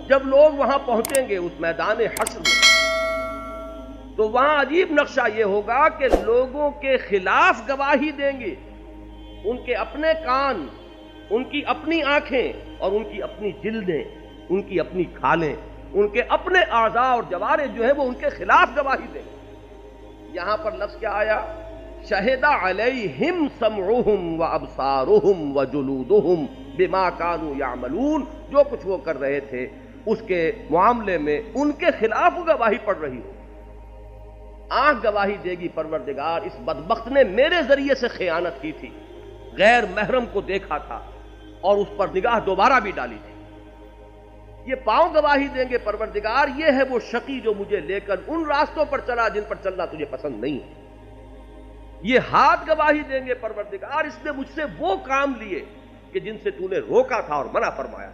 जब लोग वहां पहुंचेंगे उस मैदान हश्र में, तो वहां अजीब नक्शा यह होगा कि लोगों के खिलाफ गवाही देंगे उनके अपने कान, उनकी अपनी आंखें और उनकी अपनी जिल्दें, उनकी अपनी खालें, उनके अपने आज़ा और जवारे जो है वो उनके खिलाफ गवाही देंगे। यहां पर लफ्ज़ क्या आया? शहिदा अलैहिम समउहुम व अबसारुहुम व जुलूदुहुम बिमा कानू यामलून। जो कुछ वो कर रहे थे उसके मामले में उनके खिलाफ गवाही पड़ रही हो। आंख गवाही देगी, परवरदिगार इस बदबख्त ने मेरे जरिए से खयानत की थी, गैर महरम को देखा था और उस पर निगाह दोबारा भी डाली थी। ये पांव गवाही देंगे, परवरदिगार ये है वो शकी जो मुझे लेकर उन रास्तों पर चला जिन पर चलना तुझे पसंद नहीं है। ये हाथ गवाही देंगे, परवरदिगार इसने मुझसे वो काम लिए कि जिनसे तूने रोका था और मना फरमाया।